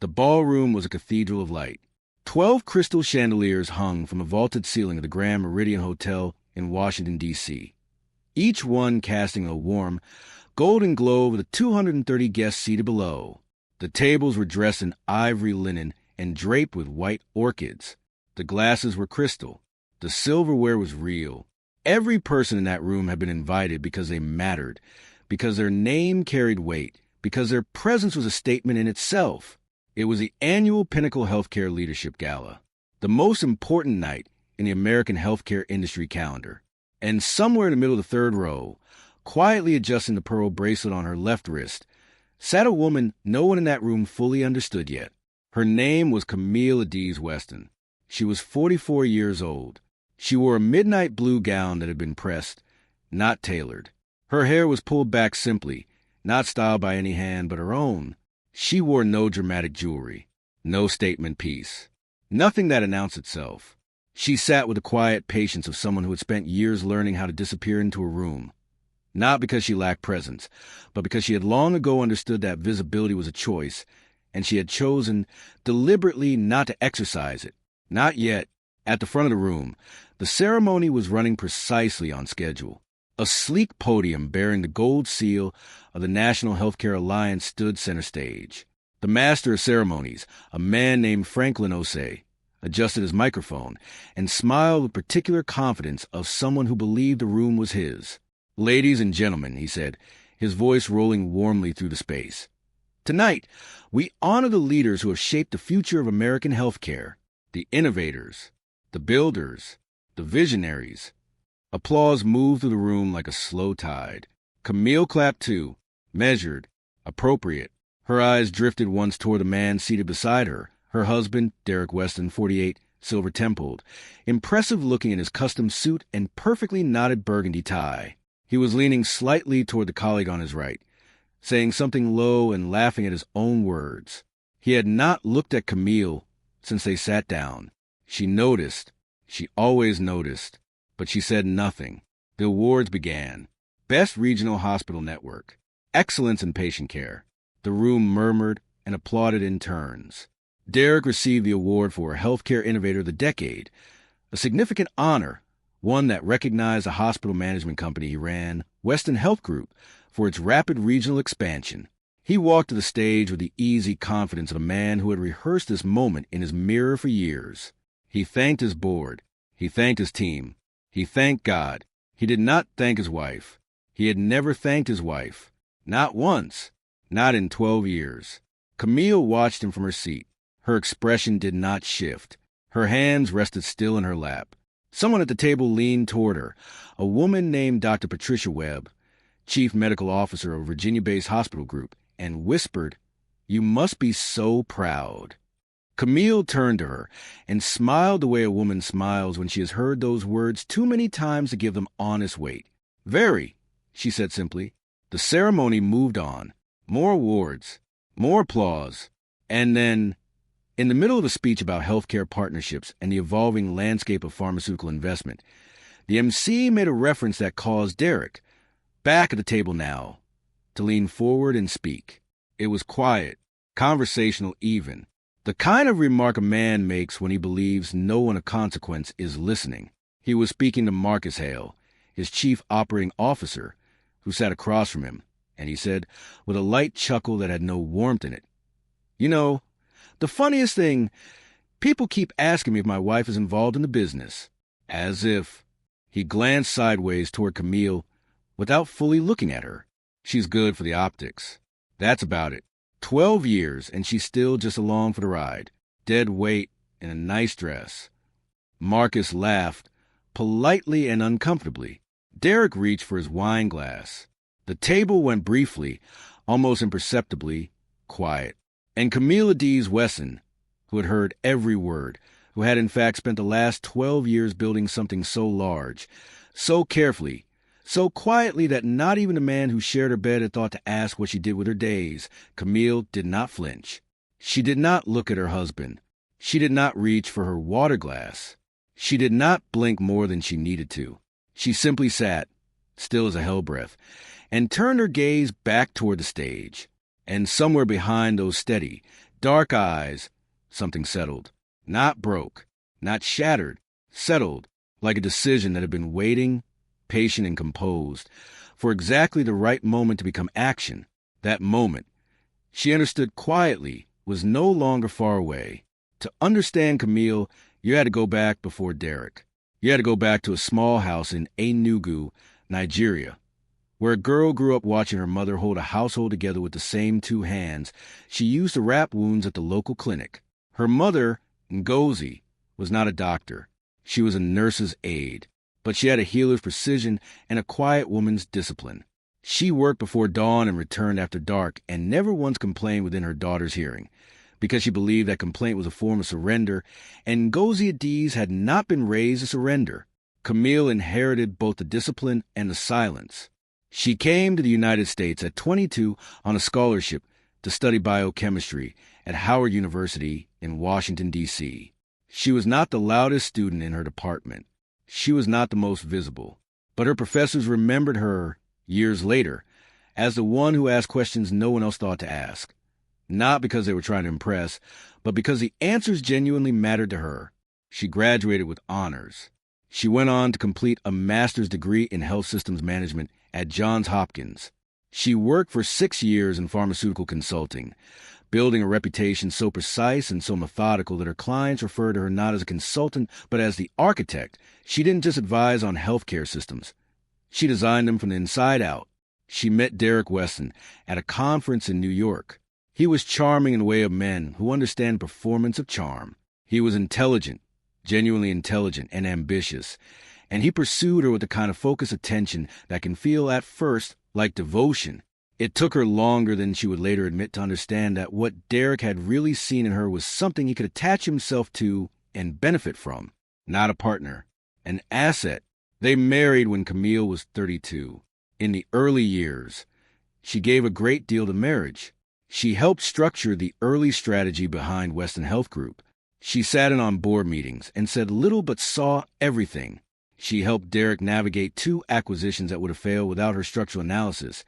The ballroom was a cathedral of light. 12 crystal chandeliers hung from a vaulted ceiling of the Grand Meridian Hotel in Washington, D.C., each one casting a warm, golden glow over the 230 guests seated below. The tables were dressed in ivory linen and draped with white orchids. The glasses were crystal. The silverware was real. Every person in that room had been invited because they mattered, because their name carried weight, because their presence was a statement in itself. It was the annual Pinnacle Healthcare Leadership Gala, the most important night in the American healthcare industry calendar. And somewhere in the middle of the third row, quietly adjusting the pearl bracelet on her left wrist, sat a woman no one in that room fully understood yet. Her name was Camille Adaeze Weston. She was 44 years old. She wore a midnight blue gown that had been pressed, not tailored. Her hair was pulled back simply, not styled by any hand but her own. She wore no dramatic jewelry, no statement piece, nothing that announced itself. She sat with the quiet patience of someone who had spent years learning how to disappear into a room. Not because she lacked presence, but because she had long ago understood that visibility was a choice, and she had chosen deliberately not to exercise it. Not yet. At the front of the room, the ceremony was running precisely on schedule. A sleek podium bearing the gold seal of the National Healthcare Alliance stood center stage. The master of ceremonies, a man named Franklin Osei, adjusted his microphone and smiled with particular confidence of someone who believed the room was his. "Ladies and gentlemen," he said, his voice rolling warmly through the space. "Tonight, we honor the leaders who have shaped the future of American healthcare, the innovators, the builders, the visionaries." Applause moved through the room like a slow tide. Camille clapped too, measured, appropriate. Her eyes drifted once toward the man seated beside her, her husband, Derrick Weston, 48, silver-templed, impressive-looking in his custom suit and perfectly knotted burgundy tie. He was leaning slightly toward the colleague on his right, saying something low and laughing at his own words. He had not looked at Camille since they sat down. She noticed. She always noticed. But she said nothing. The awards began. Best Regional Hospital Network. Excellence in Patient Care. The room murmured and applauded in turns. Derrick received the award for Healthcare Innovator of the Decade, a significant honor, one that recognized the hospital management company he ran, Weston Health Group, for its rapid regional expansion. He walked to the stage with the easy confidence of a man who had rehearsed this moment in his mirror for years. He thanked his board. He thanked his team. He thanked God. He did not thank his wife. He had never thanked his wife. Not once. Not in 12 years. Camille watched him from her seat. Her expression did not shift. Her hands rested still in her lap. Someone at the table leaned toward her, a woman named Dr. Patricia Webb, Chief Medical Officer of a Virginia-based hospital group, and whispered, "You must be so proud." Camille turned to her and smiled the way a woman smiles when she has heard those words too many times to give them honest weight. "Very," she said simply. The ceremony moved on. More awards, more applause, and then, in the middle of a speech about healthcare partnerships and the evolving landscape of pharmaceutical investment, the MC made a reference that caused Derrick, back at the table now, to lean forward and speak. It was quiet, conversational even, the kind of remark a man makes when he believes no one of consequence is listening. He was speaking to Marcus Hale, his chief operating officer, who sat across from him, and he said, with a light chuckle that had no warmth in it, "You know, the funniest thing, people keep asking me if my wife is involved in the business." As if. He glanced sideways toward Camille without fully looking at her. "She's good for the optics. That's about it. 12 years, and she's still just along for the ride. Dead weight in a nice dress." Marcus laughed, politely and uncomfortably. Derrick reached for his wine glass. The table went briefly, almost imperceptibly, quiet. And Camille Adaeze Weston, who had heard every word, who had in fact spent the last 12 years building something so large, so carefully, so quietly that not even the man who shared her bed had thought to ask what she did with her days, Camille did not flinch. She did not look at her husband. She did not reach for her water glass. She did not blink more than she needed to. She simply sat, still as a hell breath, and turned her gaze back toward the stage. And somewhere behind those steady, Dark eyes, something settled. Not broke, not shattered, settled, like a decision that had been waiting, patient and composed, for exactly the right moment to become action. That moment, she understood quietly, was no longer far away. To understand Camille, you had to go back before Derrick. You had to go back to a small house in Enugu, Nigeria, where a girl grew up watching her mother hold a household together with the same two hands she used to wrap wounds at the local clinic. Her mother, Ngozi, was not a doctor. She was a nurse's aide, but she had a healer's precision and a quiet woman's discipline. She worked before dawn and returned after dark and never once complained within her daughter's hearing, because she believed that complaint was a form of surrender, and Ngozi Adaeze had not been raised to surrender. Camille inherited both the discipline and the silence. She came to the United States at 22 on a scholarship to study biochemistry at Howard University in Washington, D.C. She was not the loudest student in her department. She was not the most visible. But her professors remembered her, years later, as the one who asked questions no one else thought to ask. Not because they were trying to impress, but because the answers genuinely mattered to her. She graduated with honors. She went on to complete a master's degree in health systems management at Johns Hopkins. She worked for 6 years in pharmaceutical consulting, building a reputation so precise and so methodical that her clients referred to her not as a consultant, but as the architect. She didn't just advise on healthcare systems. She designed them from the inside out. She met Derrick Weston at a conference in New York. He was charming in the way of men who understand performance of charm. He was intelligent, genuinely intelligent and ambitious, and he pursued her with the kind of focused attention that can feel at first like devotion. It took her longer than she would later admit to understand that what Derrick had really seen in her was something he could attach himself to and benefit from, not a partner, an asset. They married when Camille was 32. In the early years, she gave a great deal to marriage. She helped structure the early strategy behind Weston Health Group. She sat in on board meetings and said little but saw everything. She helped Derrick navigate 2 acquisitions that would have failed without her structural analysis,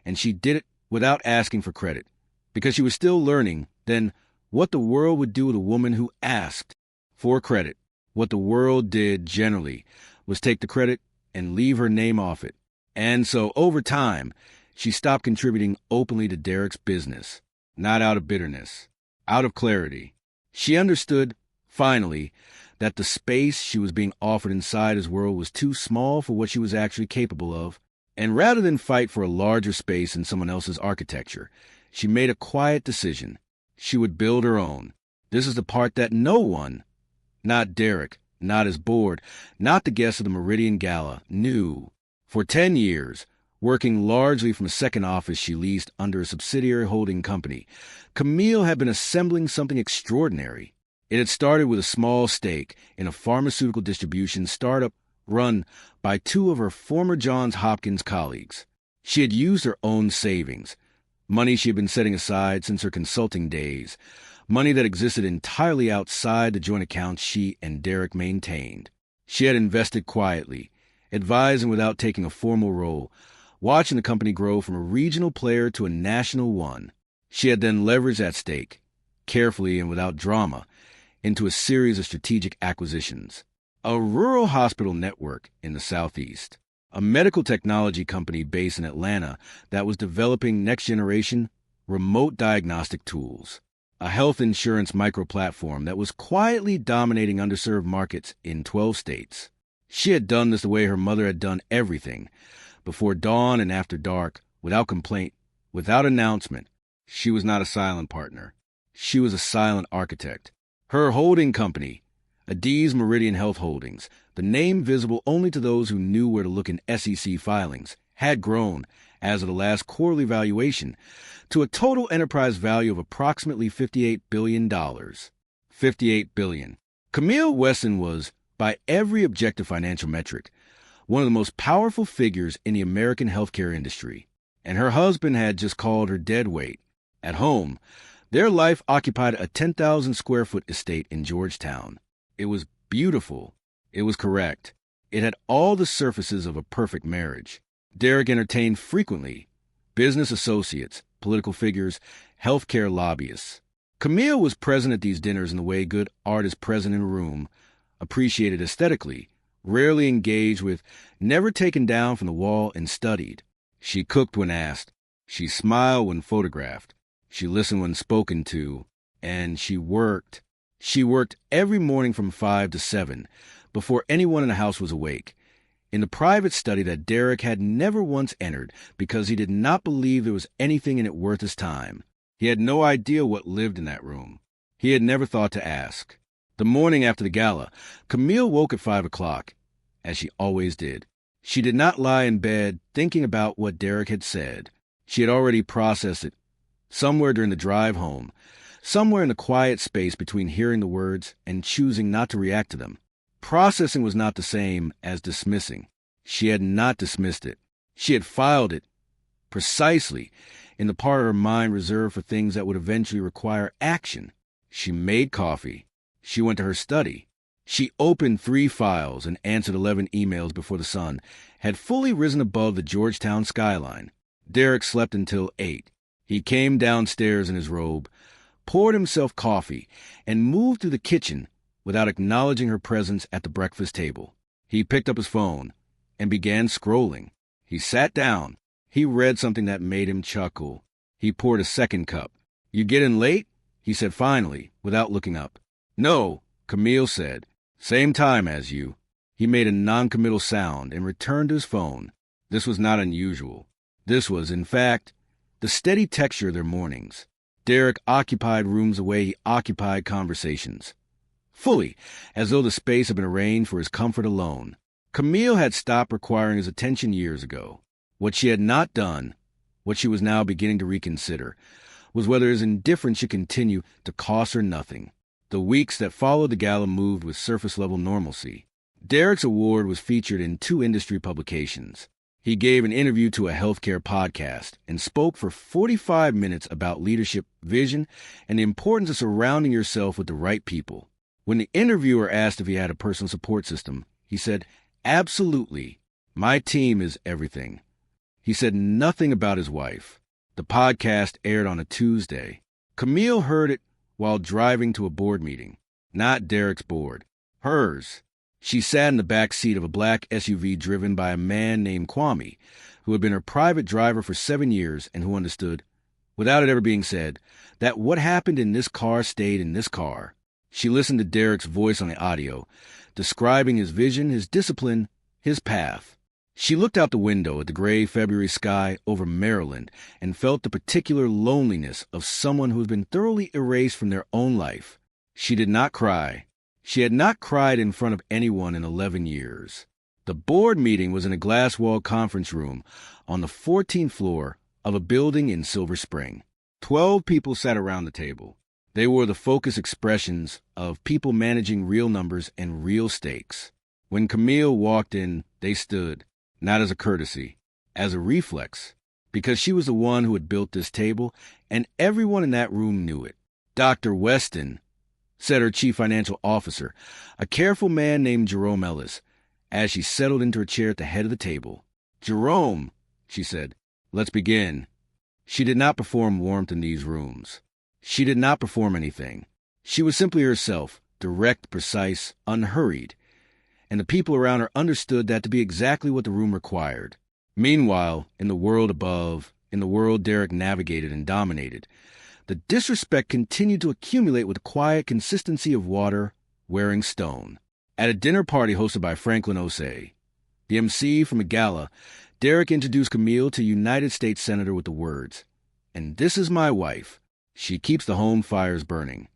and she did it without asking for credit, because she was still learning then what the world would do with a woman who asked for credit. What the world did generally was take the credit and leave her name off it. And so, over time, she stopped contributing openly to Derrick's business, not out of bitterness, out of clarity. She understood, finally, that the space she was being offered inside his world was too small for what she was actually capable of, and rather than fight for a larger space in someone else's architecture, she made a quiet decision. She would build her own. This is the part that no one, not Derrick, not his board, not the guests of the Meridian Gala, knew. For 10 years, working largely from a second office she leased under a subsidiary holding company, Camille had been assembling something extraordinary. It had started with a small stake in a pharmaceutical distribution startup run by 2 of her former Johns Hopkins colleagues. She had used her own savings, money she had been setting aside since her consulting days, money that existed entirely outside the joint accounts she and Derrick maintained. She had invested quietly, advising without taking a formal role, watching the company grow from a regional player to a national one. She had then leveraged that stake, carefully and without drama, into a series of strategic acquisitions. A rural hospital network in the Southeast, a medical technology company based in Atlanta that was developing next-generation remote diagnostic tools, a health insurance micro-platform that was quietly dominating underserved markets in 12 states. She had done this the way her mother had done everything, before dawn and after dark, without complaint, without announcement. She was not a silent partner. She was a silent architect. Her holding company, Adaeze Meridian Health Holdings, the name visible only to those who knew where to look in SEC filings, had grown, as of the last quarterly valuation, to a total enterprise value of approximately $58 billion. $58 billion. Camille Weston was, by every objective financial metric, one of the most powerful figures in the American healthcare industry, and her husband had just called her dead weight. At home, their life occupied a 10,000-square-foot estate in Georgetown. It was beautiful. It was correct. It had all the surfaces of a perfect marriage. Derrick entertained frequently business associates, political figures, healthcare lobbyists. Camille was present at these dinners in the way good art is present in a room, appreciated aesthetically, rarely engaged with, never taken down from the wall and studied. She cooked when asked. She smiled when photographed. She listened when spoken to. And she worked. She worked every morning from 5 to 7, before anyone in the house was awake, in the private study that Derrick had never once entered because he did not believe there was anything in it worth his time. He had no idea what lived in that room. He had never thought to ask. The morning after the gala, Camille woke at 5 o'clock, as she always did. She did not lie in bed thinking about what Derrick had said. She had already processed it, somewhere during the drive home, somewhere in the quiet space between hearing the words and choosing not to react to them. Processing was not the same as dismissing. She had not dismissed it. She had filed it, precisely, in the part of her mind reserved for things that would eventually require action. She made coffee. She went to her study. She opened 3 files and answered 11 emails before the sun had fully risen above the Georgetown skyline. Derrick slept until 8. He came downstairs in his robe, poured himself coffee, and moved through the kitchen without acknowledging her presence at the breakfast table. He picked up his phone and began scrolling. He sat down. He read something that made him chuckle. He poured a second cup. "You get in late?" he said finally, without looking up. "No," Camille said. "Same time as you." He made a non-committal sound and returned to his phone. This was not unusual. This was, in fact, the steady texture of their mornings. Derrick occupied rooms the way he occupied conversations, fully, as though the space had been arranged for his comfort alone. Camille had stopped requiring his attention years ago. What she had not done, what she was now beginning to reconsider, was whether his indifference should continue to cost her nothing. The weeks that followed the gala moved with surface-level normalcy. Derrick's award was featured in 2 industry publications. He gave an interview to a healthcare podcast and spoke for 45 minutes about leadership, vision, and the importance of surrounding yourself with the right people. When the interviewer asked if he had a personal support system, he said, "Absolutely. My team is everything." He said nothing about his wife. The podcast aired on a Tuesday. Camille heard it while driving to a board meeting. Not Derrick's board. Hers. She sat in the back seat of a black SUV driven by a man named Kwame, who had been her private driver for 7 years and who understood, without it ever being said, that what happened in this car stayed in this car. She listened to Derrick's voice on the audio, describing his vision, his discipline, his path. She looked out the window at the gray February sky over Maryland and felt the particular loneliness of someone who has been thoroughly erased from their own life. She did not cry. She had not cried in front of anyone in 11 years. The board meeting was in a glass-walled conference room on the 14th floor of a building in Silver Spring. 12 people sat around the table. They were the focused expressions of people managing real numbers and real stakes. When Camille walked in, they stood, not as a courtesy, as a reflex, because she was the one who had built this table, and everyone in that room knew it. "Dr. Weston," said her chief financial officer, a careful man named Jerome Ellis, as she settled into her chair at the head of the table. "Jerome," she said, "let's begin." She did not perform warmth in these rooms. She did not perform anything. She was simply herself, direct, precise, unhurried, and the people around her understood that to be exactly what the room required. Meanwhile, in the world above, in the world Derrick navigated and dominated, the disrespect continued to accumulate with the quiet consistency of water wearing stone. At a dinner party hosted by Franklin Osei, the MC from a gala, Derrick introduced Camille to a United States Senator with the words, "And this is my wife. She keeps the home fires burning."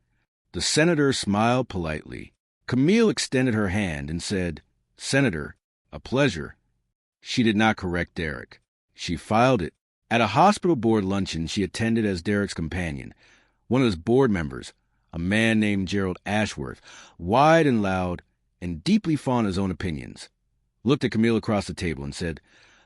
The senator smiled politely. Camille extended her hand and said, "Senator, a pleasure." She did not correct Derrick. She filed it. At a hospital board luncheon she attended as Derrick's companion, one of his board members, a man named Gerald Ashworth, wide and loud and deeply fond of his own opinions, looked at Camille across the table and said,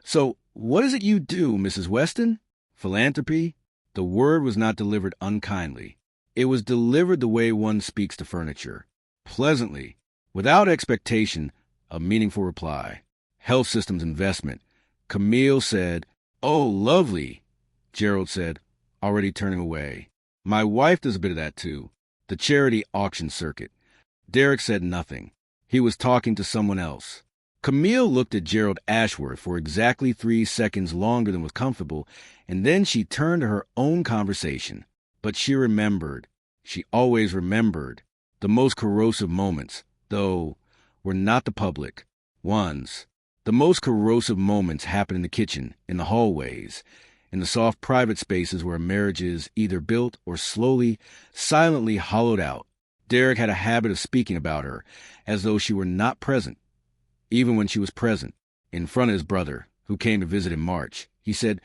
"So, what is it you do, Mrs. Weston?" Philanthropy? The word was not delivered unkindly. It was delivered the way one speaks to furniture, pleasantly, without expectation of meaningful reply. Health systems investment. Camille said, "Oh, lovely," Gerald said, already turning away. My wife does a bit of that too. The charity auction circuit. Derrick said nothing. He was talking to someone else. Camille looked at Gerald Ashworth for exactly 3 seconds longer than was comfortable, and then she turned to her own conversation. But she remembered. She always remembered. The most corrosive moments, though, were not the public ones. The most corrosive moments happened in the kitchen, in the hallways, in the soft private spaces where a marriage is either built or slowly, silently hollowed out. Derrick had a habit of speaking about her as though she were not present. Even when she was present, in front of his brother, who came to visit in March, he said,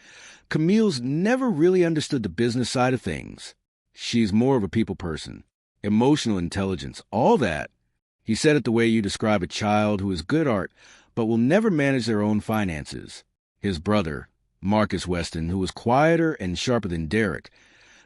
"Camille's never really understood the business side of things. She's more of a people person. Emotional intelligence, all that." He said it the way you describe a child who is good at art but will never manage their own finances. His brother, Marcus Weston, who was quieter and sharper than Derrick,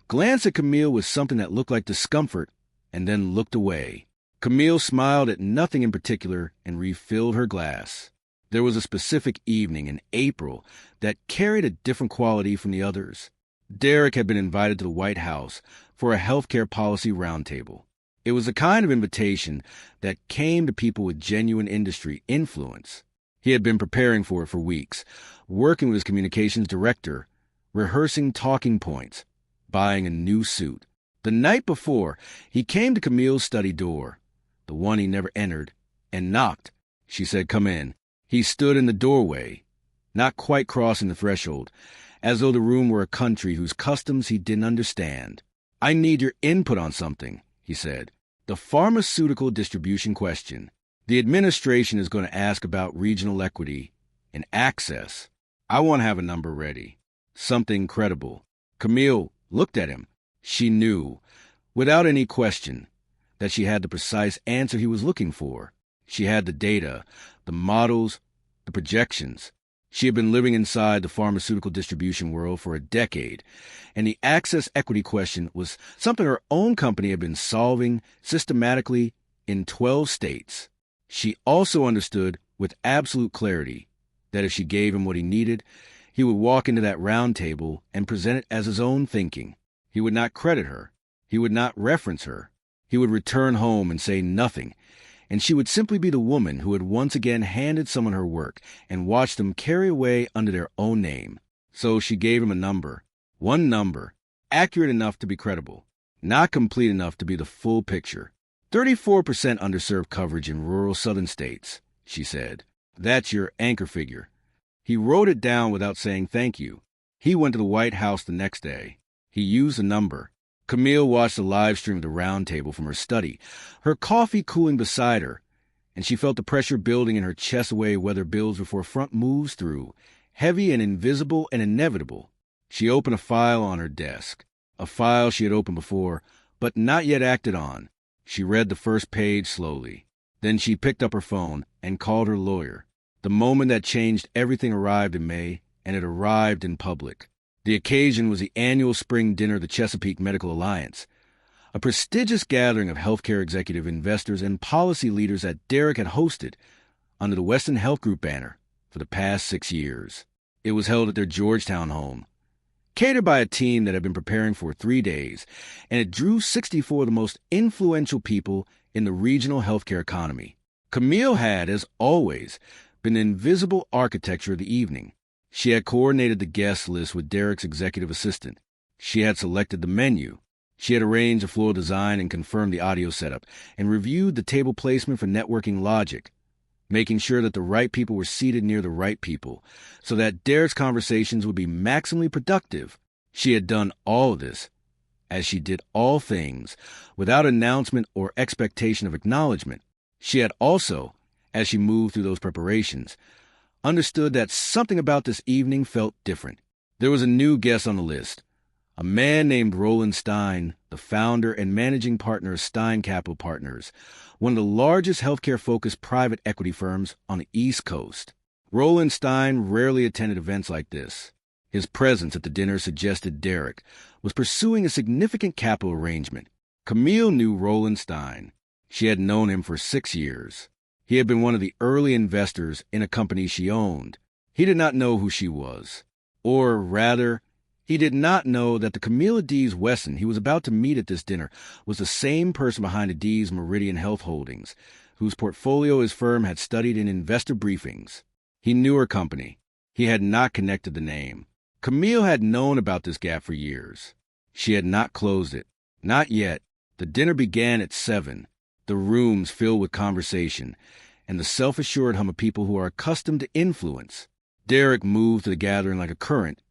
glanced at Camille with something that looked like discomfort and then looked away. Camille smiled at nothing in particular and refilled her glass. There was a specific evening in April that carried a different quality from the others. Derrick had been invited to the White House for a healthcare policy roundtable. It was a kind of invitation that came to people with genuine industry influence. He had been preparing for it for weeks, working with his communications director, rehearsing talking points, buying a new suit. The night before, he came to Camille's study door, the one he never entered, and knocked. She said, "Come in." He stood in the doorway, not quite crossing the threshold, as though the room were a country whose customs he didn't understand. "I need your input on something," he said. "The pharmaceutical distribution question. The administration is going to ask about regional equity and access. I want to have a number ready. Something credible." Camille looked at him. She knew, without any question, that she had the precise answer he was looking for. She had the data, the models, the projections. She had been living inside the pharmaceutical distribution world for a decade, and the access equity question was something her own company had been solving systematically in 12 states. She also understood with absolute clarity that if she gave him what he needed, he would walk into that round table and present it as his own thinking. He would not credit her. He would not reference her. He would return home and say nothing, and she would simply be the woman who had once again handed someone her work and watched them carry away under their own name. So she gave him a number. One number, accurate enough to be credible, not complete enough to be the full picture. 34% underserved coverage in rural southern states, she said. That's your anchor figure. He wrote it down without saying thank you. He went to the White House the next day. He used the number. Camille watched the live stream of the round table from her study, her coffee cooling beside her, and she felt the pressure building in her chest weigh weather bills before front moves through, heavy and invisible and inevitable. She opened a file on her desk, a file she had opened before, but not yet acted on. She read the first page slowly. Then she picked up her phone and called her lawyer. The moment that changed everything arrived in May, and it arrived in public. The occasion was the annual spring dinner of the Chesapeake Medical Alliance, a prestigious gathering of healthcare executive investors and policy leaders that Derrick had hosted under the Weston Health Group banner for the past 6 years. It was held at their Georgetown home, catered by a team that had been preparing for 3 days, and it drew 64 of the most influential people in the regional healthcare economy. Camille had, as always, been the invisible architecture of the evening. She had coordinated the guest list with Derrick's executive assistant. She had selected the menu. She had arranged the floor design and confirmed the audio setup, and reviewed the table placement for networking logic, making sure that the right people were seated near the right people, so that Derrick's conversations would be maximally productive. She had done all of this, as she did all things, without announcement or expectation of acknowledgement. She had also, as she moved through those preparations, understood that something about this evening felt different. There was a new guest on the list, a man named Roland Stein, the founder and managing partner of Stein Capital Partners, one of the largest healthcare-focused private equity firms on the East Coast. Roland Stein rarely attended events like this. His presence at the dinner suggested Derrick was pursuing a significant capital arrangement. Camille knew Roland Stein. She had known him for 6 years. He had been one of the early investors in a company she owned. He did not know who she was, or rather, He did not know that the Camille Adaeze Weston he was about to meet at this dinner was the same person behind Adaeze Meridian Health Holdings, whose portfolio his firm had studied in investor briefings. He knew her company. He had not connected the name. Camille had known about this gap for years. She had not closed it. Not yet. The dinner began at 7, the rooms filled with conversation, and the self-assured hum of people who are accustomed to influence. Derrick moved to the gathering like a current,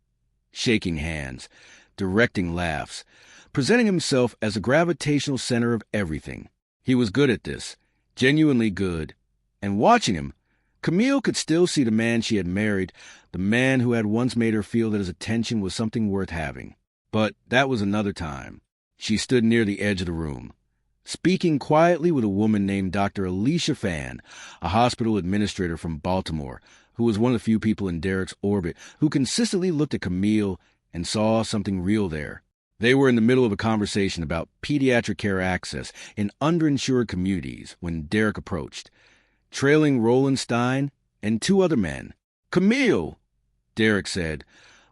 shaking hands, directing laughs, presenting himself as the gravitational center of everything. He was good at this, genuinely good, and watching him, Camille could still see the man she had married, the man who had once made her feel that his attention was something worth having. But that was another time. She stood near the edge of the room, speaking quietly with a woman named Dr. Alicia Fan, a hospital administrator from Baltimore, who was one of the few people in Derrick's orbit who consistently looked at Camille and saw something real there. They were in the middle of a conversation about pediatric care access in underinsured communities when Derrick approached, trailing Roland Stein and 2 other men. "Camille," Derrick said,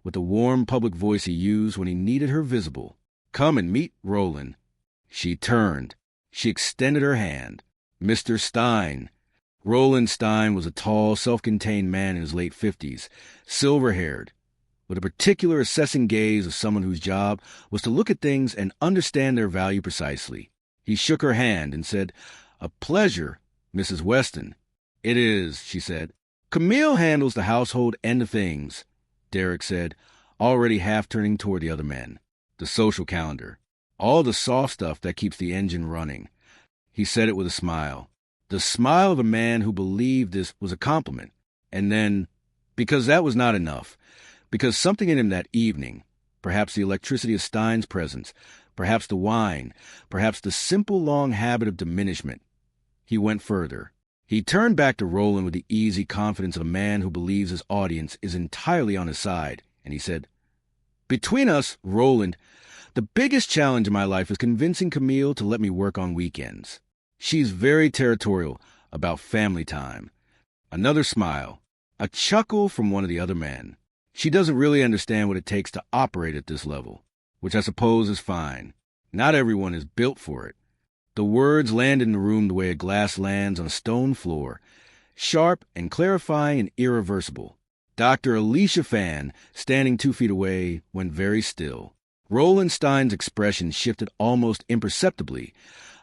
with the warm public voice he used when he needed her visible. "Come and meet Roland." She turned. She extended her hand. "Mr. Stein." Roland Stein was a tall, self-contained man in his late 50s, silver-haired, with a particular assessing gaze of someone whose job was to look at things and understand their value precisely. He shook her hand and said, "A pleasure, Mrs. Weston." "It is," she said. "Camille handles the household end of things," Derrick said, already half turning toward the other men. "The social calendar. All the soft stuff that keeps the engine running." He said it with a smile. The smile of a man who believed this was a compliment. And then, because that was not enough, because something in him that evening, perhaps the electricity of Stein's presence, perhaps the wine, perhaps the simple long habit of diminishment, he went further. He turned back to Roland with the easy confidence of a man who believes his audience is entirely on his side, and he said, "Between us, Roland, the biggest challenge in my life is convincing Camille to let me work on weekends. She's very territorial about family time." Another smile, a chuckle from one of the other men. "She doesn't really understand what it takes to operate at this level, which I suppose is fine. Not everyone is built for it." The words landed in the room the way a glass lands on a stone floor, sharp and clarifying and irreversible. Dr. Alicia Fan, standing 2 feet away, went very still. Roland Stein's expression shifted almost imperceptibly,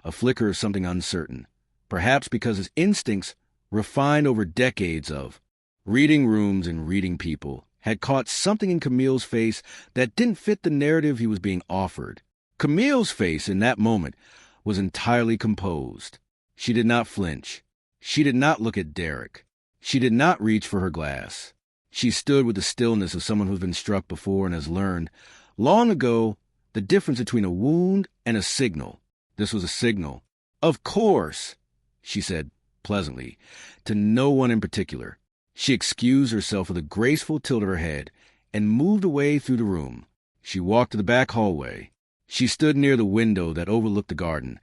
a flicker of something uncertain, perhaps because his instincts, refined over decades of reading rooms and reading people, had caught something in Camille's face that didn't fit the narrative he was being offered. Camille's face in that moment was entirely composed. She did not flinch. She did not look at Derrick. She did not reach for her glass. She stood with the stillness of someone who's been struck before and has learned, long ago, the difference between a wound and a signal. This was a signal. "Of course," she said pleasantly, to no one in particular. She excused herself with a graceful tilt of her head and moved away through the room. She walked to the back hallway. She stood near the window that overlooked the garden,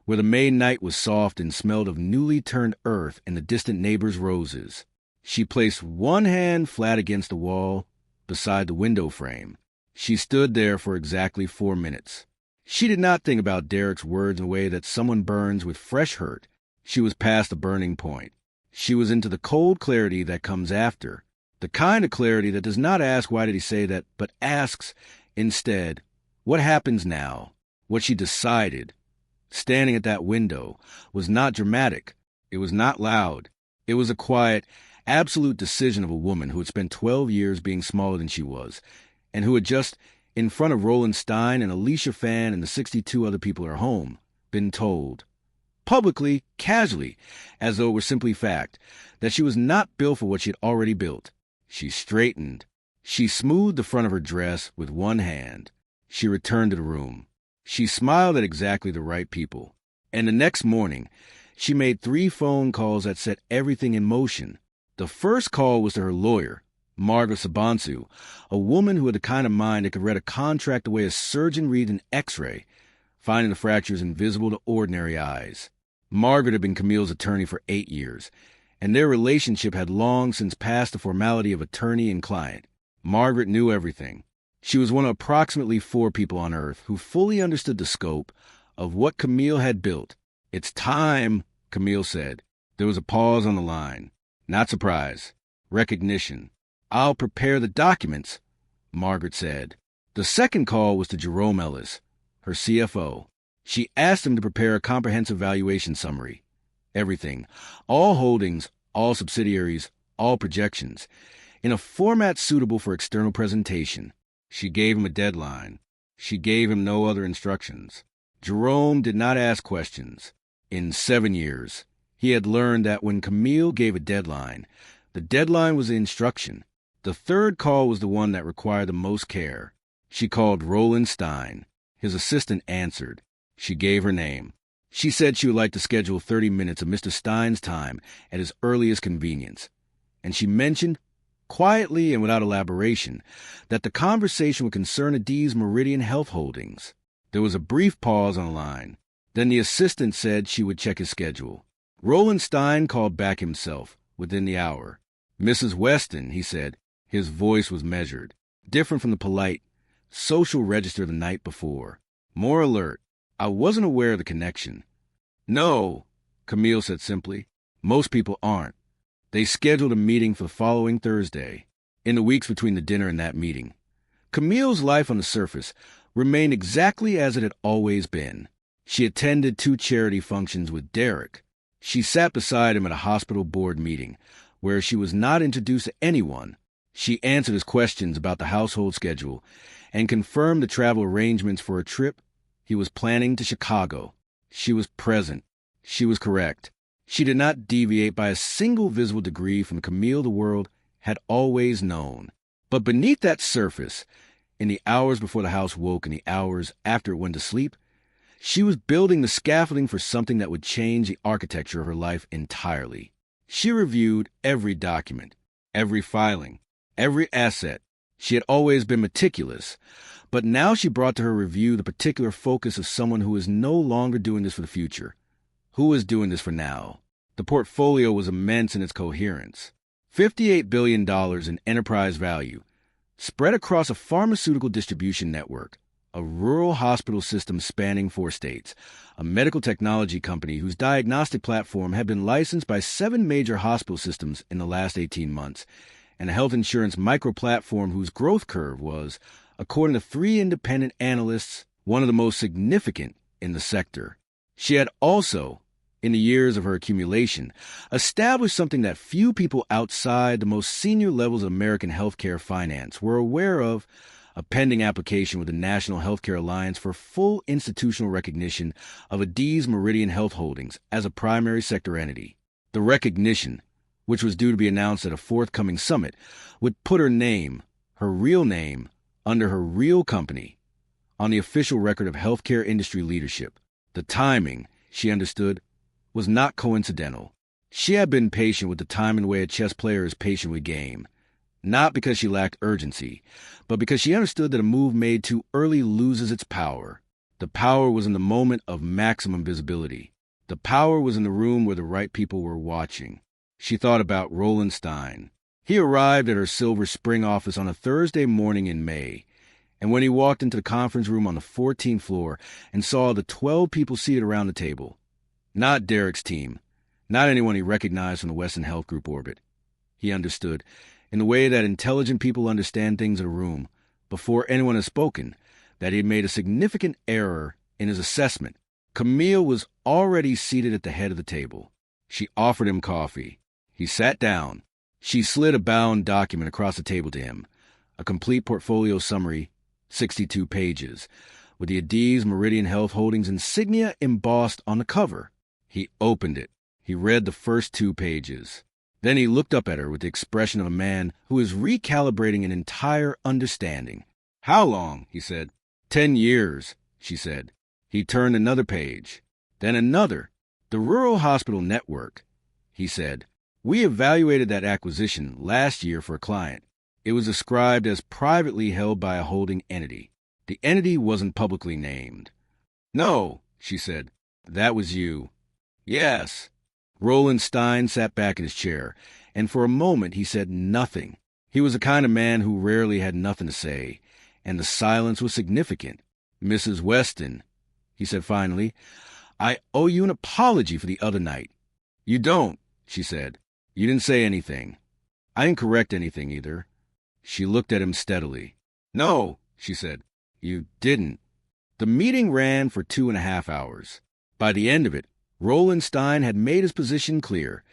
where the May night was soft and smelled of newly turned earth and the distant neighbors' roses. She placed one hand flat against the wall beside the window frame. She stood there for exactly 4 minutes. She did not think about Derrick's words in a way that someone burns with fresh hurt. She was past the burning point. She was into the cold clarity that comes after, the kind of clarity that does not ask why did he say that, but asks, instead, what happens now? What she decided, standing at that window, was not dramatic. It was not loud. It was a quiet, absolute decision of a woman who had spent 12 years being smaller than she was, and who had just, in front of Roland Stein and Alicia Fan and the 62 other people at her home, been told, publicly, casually, as though it were simply fact, that she was not built for what she had already built. She straightened. She smoothed the front of her dress with one hand. She returned to the room. She smiled at exactly the right people. And the next morning, she made 3 phone calls that set everything in motion. The first call was to her lawyer, Margaret Sabansu, a woman who had the kind of mind that could read a contract the way a surgeon reads an X-ray, finding the fractures invisible to ordinary eyes. Margaret had been Camille's attorney for 8 years, and their relationship had long since passed the formality of attorney and client. Margaret knew everything. She was one of approximately 4 people on Earth who fully understood the scope of what Camille had built. "It's time," Camille said. There was a pause on the line. Not surprise. Recognition. "I'll prepare the documents," Margaret said. The second call was to Jerome Ellis, her CFO. She asked him to prepare a comprehensive valuation summary. Everything. All holdings, all subsidiaries, all projections. In a format suitable for external presentation. She gave him a deadline. She gave him no other instructions. Jerome did not ask questions. In 7 years, he had learned that when Camille gave a deadline, the deadline was the instruction. The third call was the one that required the most care. She called Roland Stein. His assistant answered. She gave her name. She said she would like to schedule 30 minutes of Mr. Stein's time at his earliest convenience. And she mentioned, quietly and without elaboration, that the conversation would concern Adaeze Meridian Health Holdings. There was a brief pause on the line. Then the assistant said she would check his schedule. Roland Stein called back himself within the hour. "Mrs. Weston," he said. His voice was measured, different from the polite, social register the night before. More alert. "I wasn't aware of the connection." "No," Camille said simply. "Most people aren't." They scheduled a meeting for the following Thursday, in the weeks between the dinner and that meeting. Camille's life on the surface remained exactly as it had always been. She attended 2 charity functions with Derrick. She sat beside him at a hospital board meeting, where she was not introduced to anyone. She answered his questions about the household schedule and confirmed the travel arrangements for a trip he was planning to Chicago. She was present. She was correct. She did not deviate by a single visible degree from Camille the world had always known. But beneath that surface, in the hours before the house woke and the hours after it went to sleep, she was building the scaffolding for something that would change the architecture of her life entirely. She reviewed every document, every filing, every asset. She had always been meticulous, but now she brought to her review the particular focus of someone who is no longer doing this for the future, who is doing this for now. The portfolio was immense in its coherence. $58 billion in enterprise value, spread across a pharmaceutical distribution network, a rural hospital system spanning 4 states, a medical technology company whose diagnostic platform had been licensed by 7 major hospital systems in the last 18 months, and a health insurance micro-platform whose growth curve was, according to 3 independent analysts, one of the most significant in the sector. She had also, in the years of her accumulation, established something that few people outside the most senior levels of American healthcare finance were aware of: a pending application with the National Healthcare Alliance for full institutional recognition of Adaeze Meridian Health Holdings as a primary sector entity. The recognition, which was due to be announced at a forthcoming summit, would put her name, her real name, under her real company, on the official record of healthcare industry leadership. The timing, she understood, was not coincidental. She had been patient with the time and way a chess player is patient with game, not because she lacked urgency, but because she understood that a move made too early loses its power. The power was in the moment of maximum visibility. The power was in the room where the right people were watching. She thought about Roland Stein. He arrived at her Silver Spring office on a Thursday morning in May, and when he walked into the conference room on the 14th floor and saw the 12 people seated around the table, not Derrick's team, not anyone he recognized from the Weston Health Group orbit, he understood, in the way that intelligent people understand things in a room, before anyone has spoken, that he had made a significant error in his assessment. Camille was already seated at the head of the table. She offered him coffee. He sat down. She slid a bound document across the table to him, a complete portfolio summary, 62 pages, with the Adaeze Meridian Health Holdings insignia embossed on the cover. He opened it. He read the first 2 pages. Then he looked up at her with the expression of a man who is recalibrating an entire understanding. "How long?" he said. 10 years, she said. He turned another page, then another. "The Rural Hospital Network," he said. "We evaluated that acquisition last year for a client. It was described as privately held by a holding entity. The entity wasn't publicly named." "No," she said. "That was you." "Yes." Roland Stein sat back in his chair, and for a moment he said nothing. He was the kind of man who rarely had nothing to say, and the silence was significant. "Mrs. Weston," he said finally, "I owe you an apology for the other night." "You don't," she said. "You didn't say anything. I didn't correct anything either." She looked at him steadily. "No," she said, "you didn't." The meeting ran for 2.5 hours. By the end of it, Roland Stein had made his position clear.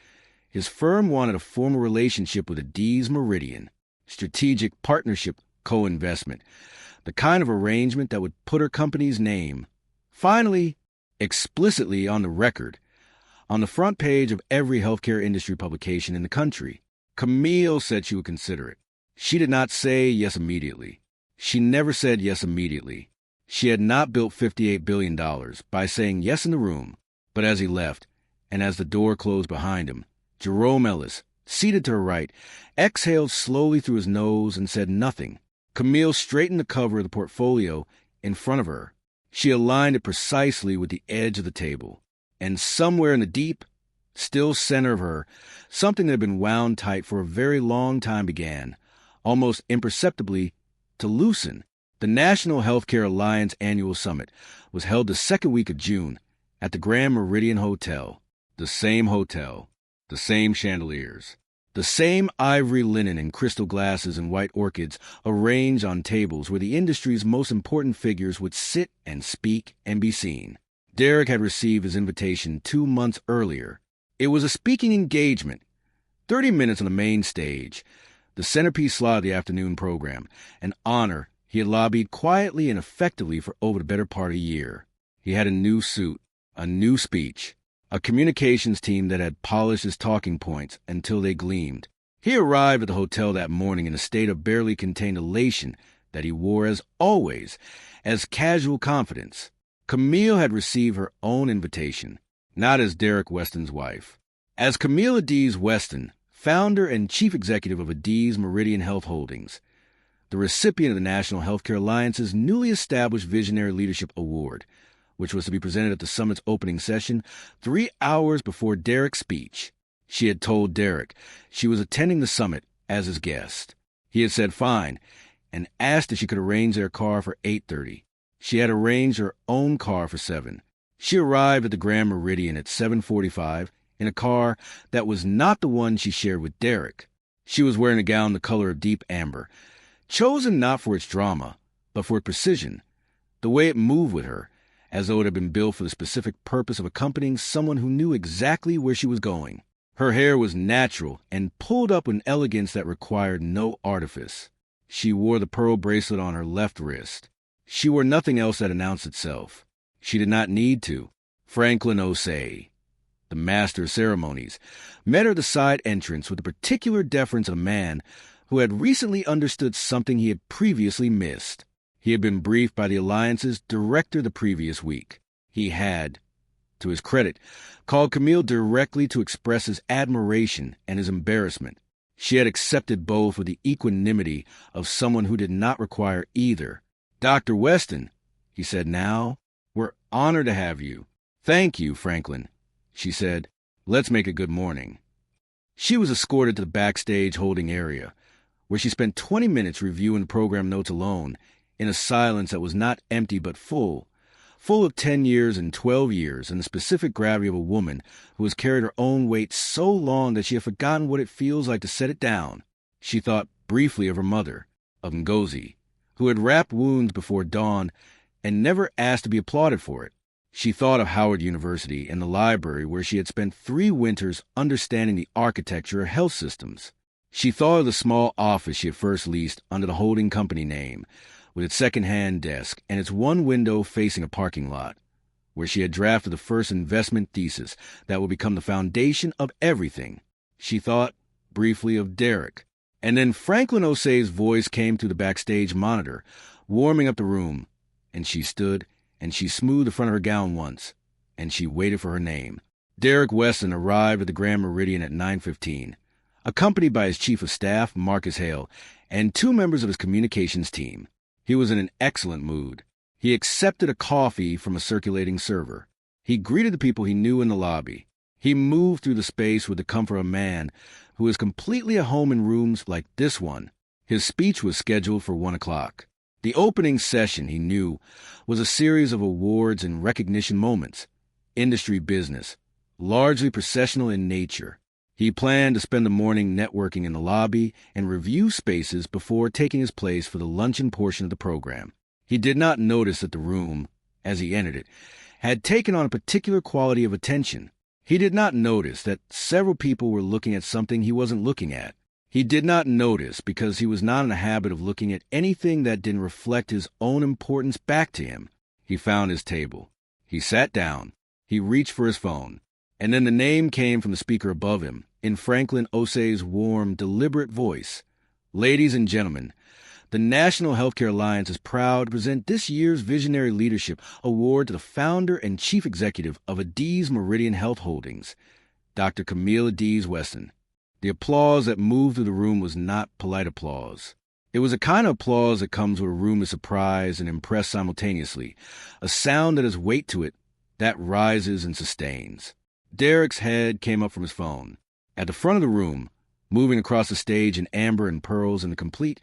His firm wanted a formal relationship with Adaeze Meridian, strategic partnership co-investment, the kind of arrangement that would put her company's name, finally, explicitly on the record, on the front page of every healthcare industry publication in the country. Camille said she would consider it. She did not say yes immediately. She never said yes immediately. She had not built $58 billion by saying yes in the room. But as he left, and as the door closed behind him, Jerome Ellis, seated to her right, exhaled slowly through his nose and said nothing. Camille straightened the cover of the portfolio in front of her. She aligned it precisely with the edge of the table. And somewhere in the deep, still center of her, something that had been wound tight for a very long time began, almost imperceptibly, to loosen. The National Healthcare Alliance Annual Summit was held the second week of June at the Grand Meridian Hotel. The same chandeliers, the same ivory linen and crystal glasses and white orchids arranged on tables where the industry's most important figures would sit and speak and be seen. Derrick had received his invitation 2 months earlier. It was a speaking engagement, 30 minutes on the main stage, the centerpiece slot of the afternoon program, an honor he had lobbied quietly and effectively for over the better part of a year. He had a new suit, a new speech, a communications team that had polished his talking points until they gleamed. He arrived at the hotel that morning in a state of barely contained elation that he wore, as always, as casual confidence. Camille had received her own invitation, not as Derrick Weston's wife. As Camille Adaeze Weston, founder and chief executive of Adaeze Meridian Health Holdings, the recipient of the National Healthcare Alliance's newly established Visionary Leadership Award, which was to be presented at the summit's opening session 3 hours before Derrick's speech. She had told Derrick she was attending the summit as his guest. He had said fine and asked if she could arrange their car for 8:30. She had arranged her own car for 7. She arrived at the Grand Meridian at 7:45 in a car that was not the one she shared with Derrick. She was wearing a gown the color of deep amber, chosen not for its drama, but for its precision, the way it moved with her, as though it had been built for the specific purpose of accompanying someone who knew exactly where she was going. Her hair was natural and pulled up with an elegance that required no artifice. She wore the pearl bracelet on her left wrist. She wore nothing else that announced itself. She did not need to. Franklin Osei, the master of ceremonies, met her at the side entrance with the particular deference of a man who had recently understood something he had previously missed. He had been briefed by the Alliance's director the previous week. He had, to his credit, called Camille directly to express his admiration and his embarrassment. She had accepted both with the equanimity of someone who did not require either. "Dr. Weston," he said now, "we're honored to have you." "Thank you, Franklin," she said. "Let's make a good morning." She was escorted to the backstage holding area, where she spent 20 minutes reviewing the program notes alone, in a silence that was not empty but full of 10 years and 12 years and the specific gravity of a woman who has carried her own weight so long that she had forgotten what it feels like to set it down. She thought briefly of her mother, of Ngozi, who had wrapped wounds before dawn and never asked to be applauded for it. She thought of Howard University and the library where she had spent 3 winters understanding the architecture of health systems. She thought of the small office she had first leased under the holding company name, with its second-hand desk and its one window facing a parking lot, where she had drafted the first investment thesis that would become the foundation of everything. She thought briefly of Derrick. And then Franklin Osei's voice came through the backstage monitor, warming up the room, and she stood, and she smoothed the front of her gown once, and she waited for her name. Derrick Weston arrived at the Grand Meridian at 9:15, accompanied by his chief of staff, Marcus Hale, and 2 members of his communications team. He was in an excellent mood. He accepted a coffee from a circulating server. He greeted the people he knew in the lobby. He moved through the space with the comfort of a man who is completely at home in rooms like this one. His speech was scheduled for 1 o'clock. The opening session, he knew, was a series of awards and recognition moments, industry business, largely processional in nature. He planned to spend the morning networking in the lobby and review spaces before taking his place for the luncheon portion of the program. He did not notice that the room, as he entered it, had taken on a particular quality of attention. He did not notice that several people were looking at something he wasn't looking at. He did not notice because he was not in the habit of looking at anything that didn't reflect his own importance back to him. He found his table. He sat down. He reached for his phone. And then the name came from the speaker above him, in Camille Adaeze's warm, deliberate voice. Ladies and gentlemen, the National Healthcare Alliance is proud to present this year's Visionary Leadership Award to the founder and chief executive of Adaeze Meridian Health Holdings, Dr. Camille Adaeze Weston. The applause that moved through the room was not polite applause. It was a kind of applause that comes when a room is surprised and impressed simultaneously, a sound that has weight to it, that rises and sustains. Derrick's head came up from his phone. At the front of the room, moving across the stage in amber and pearls in the complete,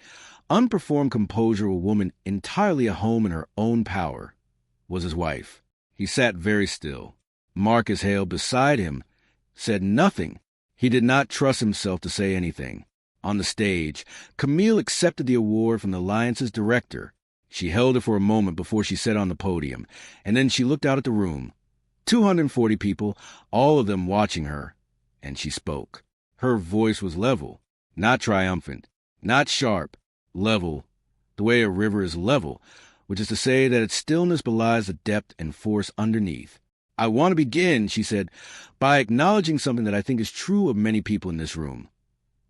unperformed composure of a woman entirely at home in her own power, was his wife. He sat very still. Marcus Hale, beside him, said nothing. He did not trust himself to say anything. On the stage, Camille accepted the award from the Alliance's director. She held it for a moment before she sat on the podium, and then she looked out at the room. 240 people, all of them watching her, and she spoke. Her voice was level, not triumphant, not sharp, level, the way a river is level, which is to say that its stillness belies the depth and force underneath. I want to begin, she said, by acknowledging something that I think is true of many people in this room.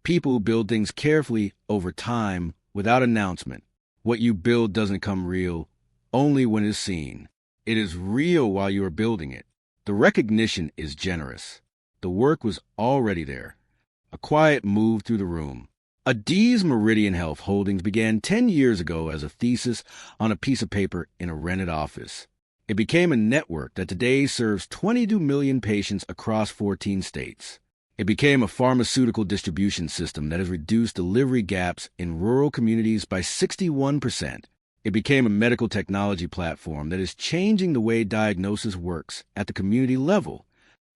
People who build things carefully over time without announcement. What you build doesn't come real only when it is seen. It is real while you are building it. The recognition is generous. The work was already there. A quiet moved through the room. Adaeze Meridian Health Holdings began 10 years ago as a thesis on a piece of paper in a rented office. It became a network that today serves 22 million patients across 14 states. It became a pharmaceutical distribution system that has reduced delivery gaps in rural communities by 61%. It became a medical technology platform that is changing the way diagnosis works at the community level.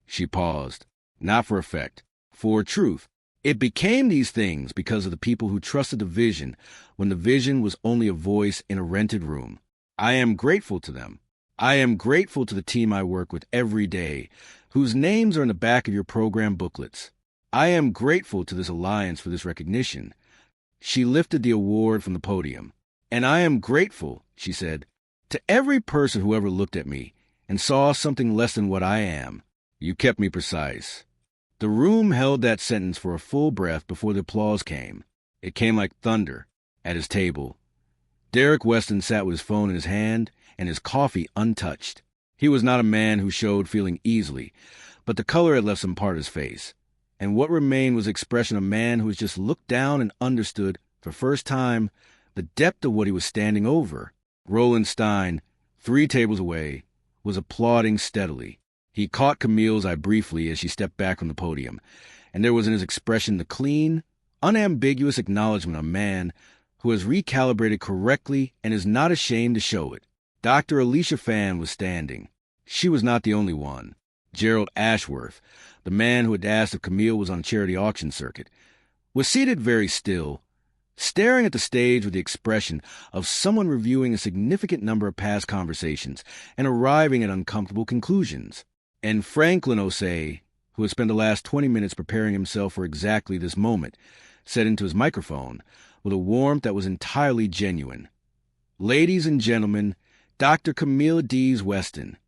She paused, not for effect, for truth. It became these things because of the people who trusted the vision when the vision was only a voice in a rented room. I am grateful to them. I am grateful to the team I work with every day, whose names are in the back of your program booklets. I am grateful to this alliance for this recognition. She lifted the award from the podium. And I am grateful, she said, to every person who ever looked at me and saw something less than what I am. You kept me precise. The room held that sentence for a full breath before the applause came. It came like thunder at his table. Derrick Weston sat with his phone in his hand and his coffee untouched. He was not a man who showed feeling easily, but the color had left some part of his face, and what remained was the expression of a man who has just looked down and understood, for the first time, the depth of what he was standing over. Roland Stein, 3 tables away, was applauding steadily. He caught Camille's eye briefly as she stepped back from the podium, and there was in his expression the clean, unambiguous acknowledgement of a man who has recalibrated correctly and is not ashamed to show it. Dr. Alicia Fan was standing. She was not the only one. Gerald Ashworth, the man who had asked if Camille was on a charity auction circuit, was seated very still, staring at the stage with the expression of someone reviewing a significant number of past conversations and arriving at uncomfortable conclusions. And Franklin Osei, who had spent the last 20 minutes preparing himself for exactly this moment, said into his microphone with a warmth that was entirely genuine, "Ladies and gentlemen, Dr. Camille Adaeze Weston."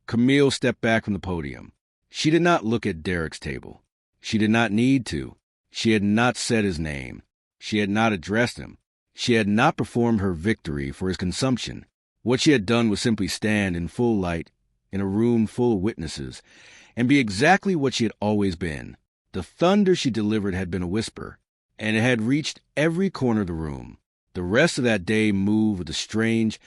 Camille stepped back from the podium. She did not look at Derrick's table. She did not need to. She had not said his name. She had not addressed him. She had not performed her victory for his consumption. What she had done was simply stand in full light, in a room full of witnesses, and be exactly what she had always been. The thunder she delivered had been a whisper, and it had reached every corner of the room. The rest of that day moved with the strange,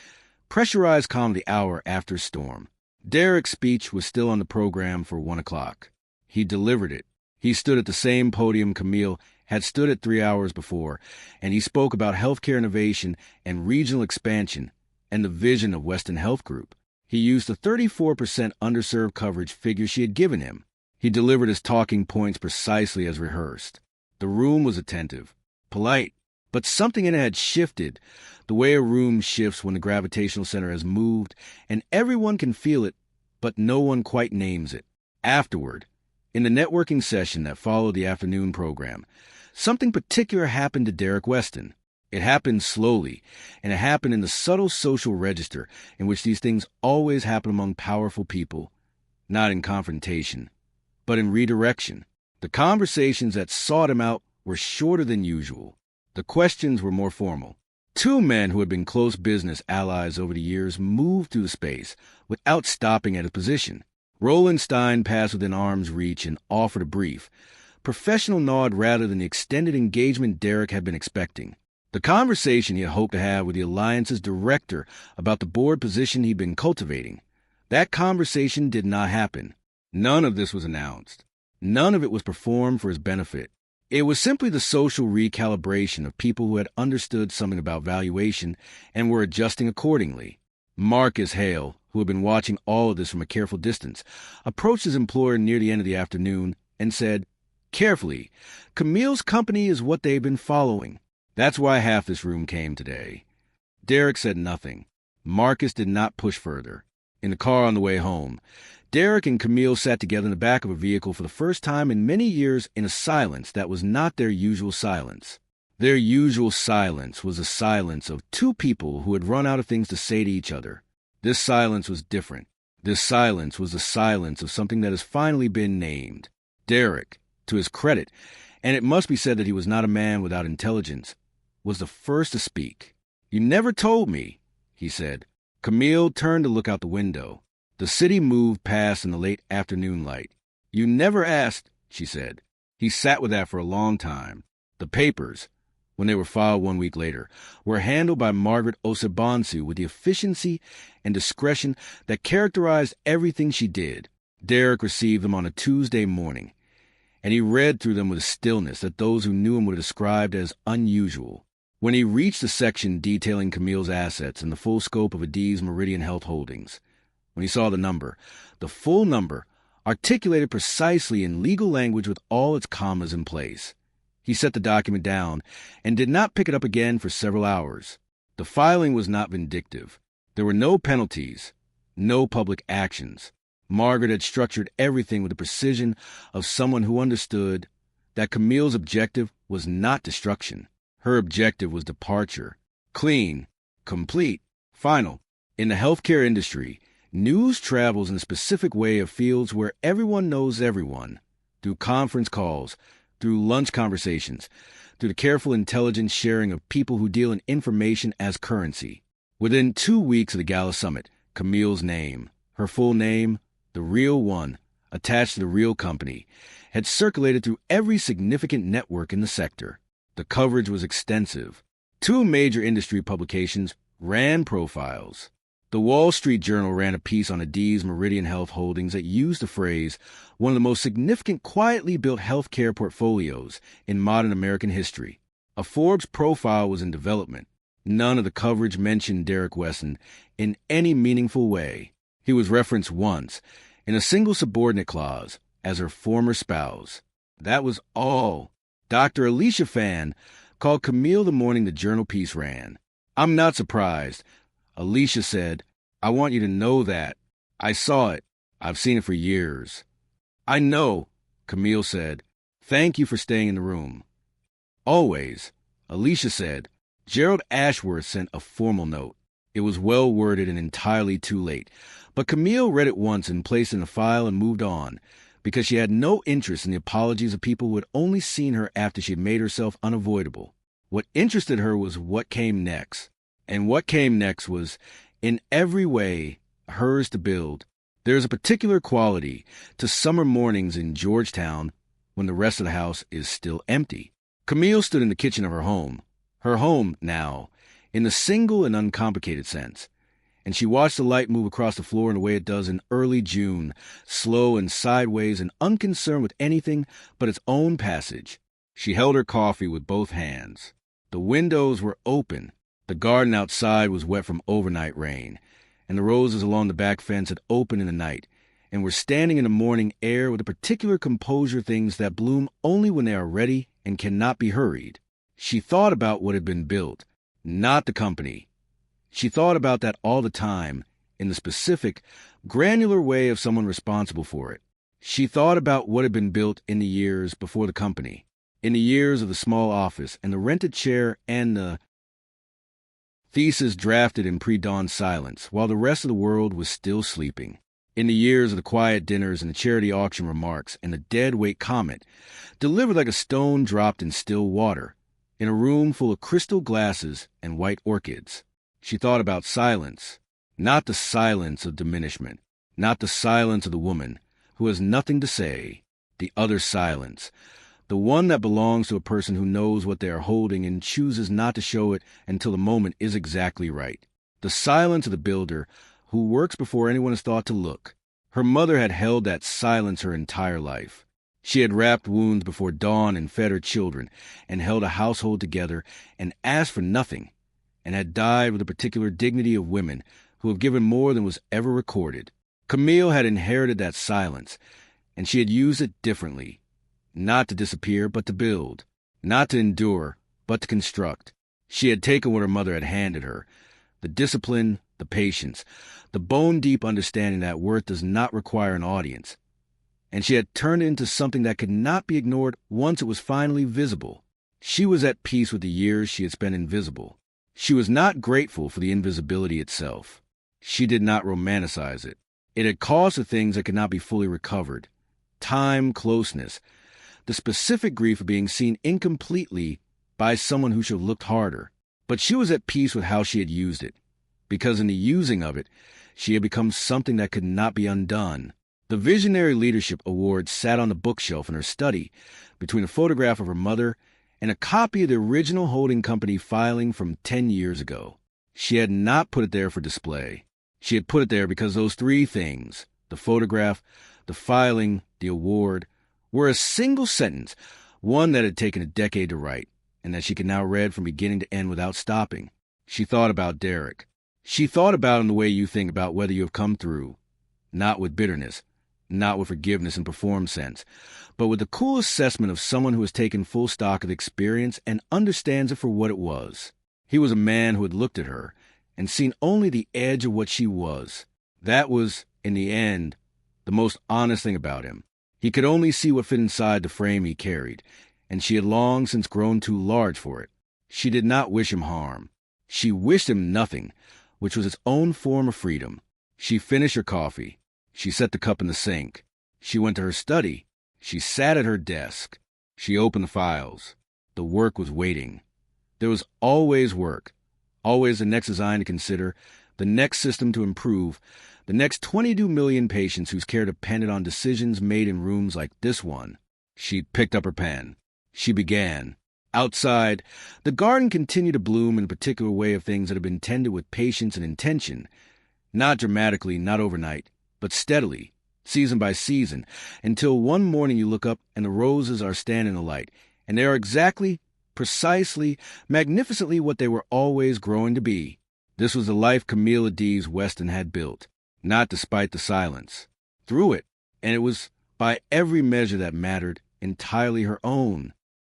pressurized calm of the hour after a storm. Derrick's speech was still on the program for 1 o'clock. He delivered it. He stood at the same podium Camille had stood at 3 hours before, and he spoke about healthcare innovation and regional expansion and the vision of Weston Health Group. He used the 34% underserved coverage figure she had given him. He delivered his talking points precisely as rehearsed. The room was attentive, polite, but something in it had shifted, the way a room shifts when the gravitational center has moved, and everyone can feel it, but no one quite names it. Afterward, in the networking session that followed the afternoon program, something particular happened to Derrick Weston. It happened slowly, and it happened in the subtle social register in which these things always happen among powerful people, not in confrontation, but in redirection. The conversations that sought him out were shorter than usual. The questions were more formal. Two men who had been close business allies over the years moved through the space without stopping at a position. Roland Stein passed within arm's reach and offered a brief, professional nod rather than the extended engagement Derrick had been expecting. The conversation he had hoped to have with the Alliance's director about the board position he'd been cultivating. That conversation did not happen. None of this was announced. None of it was performed for his benefit. It was simply the social recalibration of people who had understood something about valuation and were adjusting accordingly. Marcus Hale, who had been watching all of this from a careful distance, approached his employer near the end of the afternoon and said, "Carefully, Camille's company is what they've been following. That's why half this room came today." Derrick said nothing. Marcus did not push further. In the car on the way home, Derrick and Camille sat together in the back of a vehicle for the first time in many years in a silence that was not their usual silence. Their usual silence was a silence of two people who had run out of things to say to each other. This silence was different. This silence was the silence of something that has finally been named. Derrick, to his credit, and it must be said that he was not a man without intelligence, was the first to speak. "You never told me," he said. Camille turned to look out the window. The city moved past in the late afternoon light. "You never asked," she said. He sat with that for a long time. The papers, when they were filed 1 week later, were handled by Margaret Osebonsu with the efficiency and discretion that characterized everything she did. Derrick received them on a Tuesday morning, and he read through them with a stillness that those who knew him would have described as unusual. When he reached the section detailing Camille's assets and the full scope of Adaeze Meridian Health Holdings, when he saw the number, the full number, articulated precisely in legal language with all its commas in place, he set the document down and did not pick it up again for several hours. The filing was not vindictive. There were no penalties, no public actions. Margaret had structured everything with the precision of someone who understood that Camille's objective was not destruction. Her objective was departure. Clean, complete, final. In the healthcare industry, news travels in a specific way of fields where everyone knows everyone, through conference calls, through lunch conversations, through the careful intelligence sharing of people who deal in information as currency. Within 2 weeks of the gala summit, Camille's name, her full name, the real one, attached to the real company, had circulated through every significant network in the sector. The coverage was extensive. 2 major industry publications ran profiles. The Wall Street Journal ran a piece on Adaeze Meridian Health Holdings that used the phrase, "one of the most significant quietly built healthcare portfolios in modern American history." A Forbes profile was in development. None of the coverage mentioned Derrick Weston in any meaningful way. He was referenced once, in a single subordinate clause, as her former spouse. That was all. Dr. Alicia Fan called Camille the morning the journal piece ran. "I'm not surprised," Alicia said. "I want you to know that. I saw it. I've seen it for years." "I know," Camille said. "Thank you for staying in the room." "Always," Alicia said. Gerald Ashworth sent a formal note. It was well worded and entirely too late, but Camille read it once and placed it in a file and moved on, because she had no interest in the apologies of people who had only seen her after she had made herself unavoidable. What interested her was what came next. And what came next was, in every way, hers to build. There is a particular quality to summer mornings in Georgetown when the rest of the house is still empty. Camille stood in the kitchen of her home now, in the single and uncomplicated sense, and she watched the light move across the floor in the way it does in early June, slow and sideways and unconcerned with anything but its own passage. She held her coffee with both hands. The windows were open. The garden outside was wet from overnight rain, and the roses along the back fence had opened in the night and were standing in the morning air with a particular composure, things that bloom only when they are ready and cannot be hurried. She thought about what had been built, not the company. She thought about that all the time, in the specific, granular way of someone responsible for it. She thought about what had been built in the years before the company, in the years of the small office and the rented chair and the thesis drafted in pre-dawn silence while the rest of the world was still sleeping, in the years of the quiet dinners and the charity auction remarks and the dead-weight comment delivered like a stone dropped in still water, in a room full of crystal glasses and white orchids. She thought about silence, not the silence of diminishment, not the silence of the woman who has nothing to say, the other silence, the one that belongs to a person who knows what they are holding and chooses not to show it until the moment is exactly right. The silence of the builder who works before anyone has thought to look. Her mother had held that silence her entire life. She had wrapped wounds before dawn and fed her children and held a household together and asked for nothing, and had died with the particular dignity of women who have given more than was ever recorded. Camille had inherited that silence, and she had used it differently. Not to disappear, but to build. Not to endure, but to construct. She had taken what her mother had handed her, the discipline, the patience, the bone-deep understanding that worth does not require an audience, and she had turned it into something that could not be ignored once it was finally visible. She was at peace with the years she had spent invisible. She was not grateful for the invisibility itself. She did not romanticize it. It had caused her things that could not be fully recovered. Time, closeness, the specific grief of being seen incompletely by someone who should have looked harder. But she was at peace with how she had used it, because in the using of it, she had become something that could not be undone. The Visionary Leadership Award sat on the bookshelf in her study, between a photograph of her mother and a copy of the original holding company filing from 10 years ago. She had not put it there for display. She had put it there because those three things, the photograph, the filing, the award, were a single sentence, one that had taken a decade to write, and that she could now read from beginning to end without stopping. She thought about Derrick. She thought about him the way you think about whether you have come through, not with bitterness, not with forgiveness and performed sense, but with the cool assessment of someone who has taken full stock of the experience and understands it for what it was. He was a man who had looked at her and seen only the edge of what she was. That was, in the end, the most honest thing about him. He could only see what fit inside the frame he carried, and she had long since grown too large for it. She did not wish him harm. She wished him nothing, which was its own form of freedom. She finished her coffee. She set the cup in the sink. She went to her study. She sat at her desk. She opened the files. The work was waiting. There was always work, always the next design to consider, the next system to improve, the next 22 million patients whose care depended on decisions made in rooms like this one. She picked up her pen. She began. Outside, the garden continued to bloom in a particular way of things that had been tended with patience and intention, not dramatically, not overnight, but steadily, season by season, until one morning you look up and the roses are standing in the light, and they are exactly, precisely, magnificently what they were always growing to be. This was the life Camille Adaeze Weston had built, not despite the silence. Through it, and it was, by every measure that mattered, entirely her own.